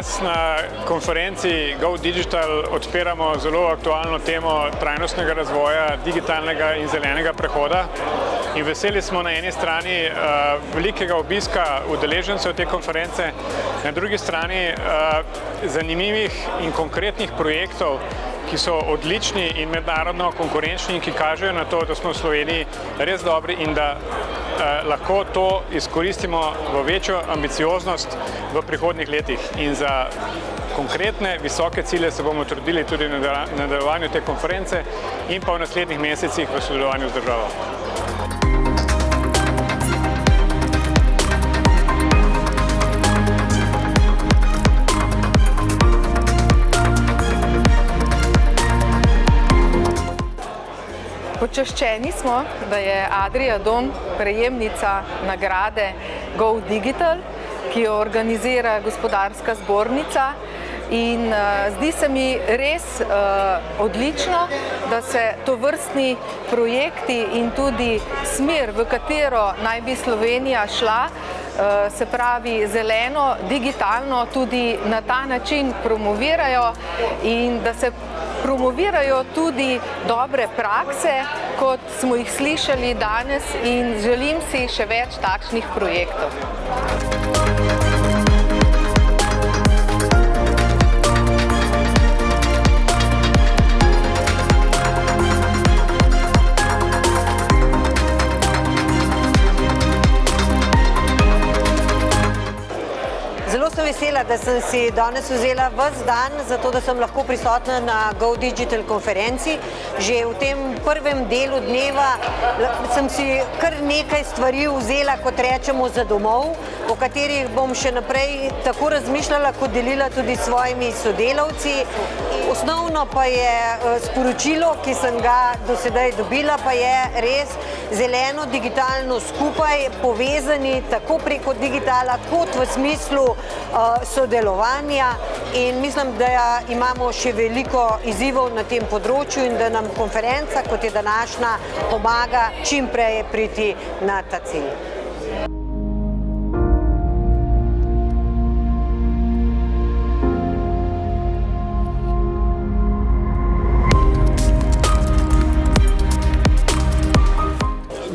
Danes na konferenci Go Digital odpiramo zelo aktualno temo trajnostnega razvoja, digitalnega in zelenega prehoda. In veseli smo na eni strani velikega obiska udeležencev te konference, na drugi strani zanimivih in konkretnih projektov, ki so odlični in mednarodno konkurenčni in ki kažejo na to, da smo v Sloveniji res dobri in da lahko to izkoristimo v večjo ambicioznost v prihodnjih letih. In za konkretne visoke cilje se bomo trudili tudi v nadaljevanju te konference in pa v naslednjih mesecih v sodelovanju z državo. Počaščeni smo, da je Adria Dom prejemnica nagrade Go Digital, ki jo organizira Gospodarska zbornica. In zdi se mi res odlično, da se tovrstni projekti in tudi smer, v katero naj bi Slovenija šla, se pravi zeleno, digitalno, tudi na ta način promovirajo in da se promovirajo tudi dobre prakse, kot smo jih slišali danes, in želim si še več takšnih projektov. Zelo sem vesela, da sem si danes vzela ves dan, zato da sem lahko prisotna na Go Digital konferenci. Že v tem prvem delu dneva sem si kar nekaj stvari vzela, kot rečemo, za domov, o katerih bom še naprej tako razmišljala, kot delila tudi s svojimi sodelavci. Osnovno pa je sporočilo, ki sem ga do sedaj dobila, pa je res zeleno, digitalno skupaj povezani tako preko digitala, kot v smislu sodelovanja, in mislim, da imamo še veliko izzivov na tem področju in da nam konferenca, kot je današnja, pomaga čim prej priti na ta cilj.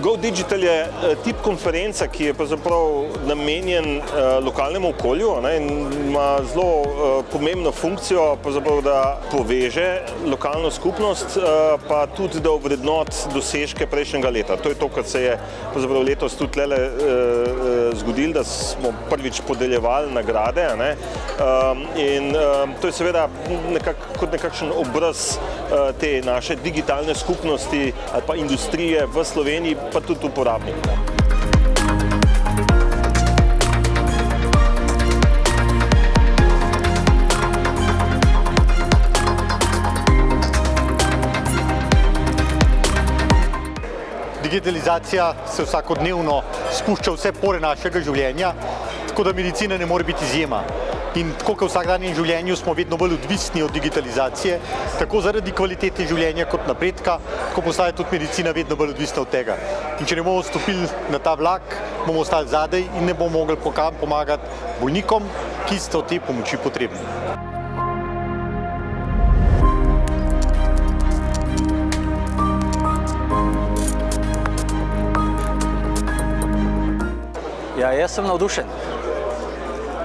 Go Digital je tip konferenca, ki je pravzaprav namenjen lokalnemu okolju in ima zelo pomembno funkcijo, da poveže lokalno skupnost, pa tudi da ovrednot dosežke prejšnjega leta. To je to, kar se je letos tudi tukaj zgodilo, da smo prvič podeljevali nagrade. In to je seveda kot nekakšen obraz te naše digitalne skupnosti ali pa industrije v Sloveniji, pa tudi uporabnikov. Digitalizacija se vsakodnevno spušča vse pore našega življenja, tako da medicina ne more biti izjema. In tako kot v vsakdanjem življenju smo vedno bolj odvisni od digitalizacije, tako zaradi kvalitete življenja kot napredka, ko postaja tudi medicina vedno bolj odvisna od tega. In če ne bomo stopili na ta vlak, bomo ostali zadaj in ne bomo mogli pomagati bolnikom, ki so te pomoči potrebni. Ja, jaz sem navdušen.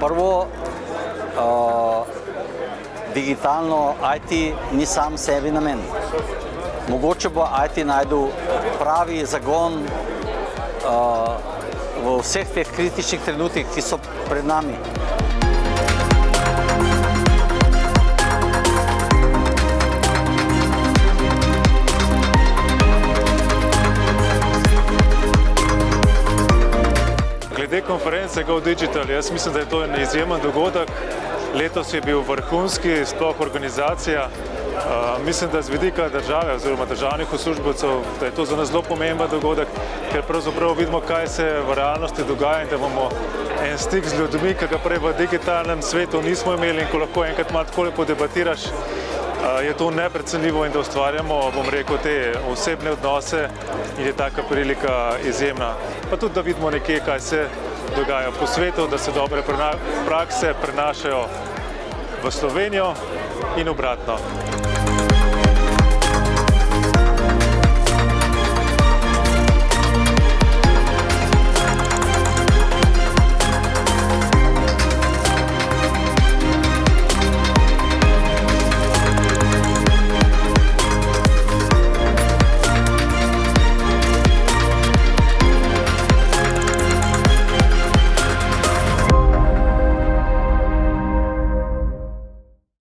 Prvo, digitalno IT ni sam sebi namen. Mogoče bo IT najdel pravi zagon v vseh teh kritičnih trenutkih, ki so pred nami. Glede konference Go Digital, jaz mislim, da je to en izjemen dogodek. Letos je bil vrhunski, sploh organizacija. Mislim, da z vidika države oziroma državnih uslužbencev, da je to za nas zelo pomemben dogodek, ker pravzaprav vidimo, kaj se v realnosti dogaja in da imamo en stik z ljudmi, ki ga prej v digitalnem svetu nismo imeli, in ko lahko enkrat malo tako lepo debatiraš, je to neprecenljivo in da ustvarjamo, bom rekel, te osebne odnose in je taka prilika izjemna. Pa tudi, da vidimo nekje, kaj se dogaja po svetu, da se dobre prakse prenašajo v Slovenijo in obratno.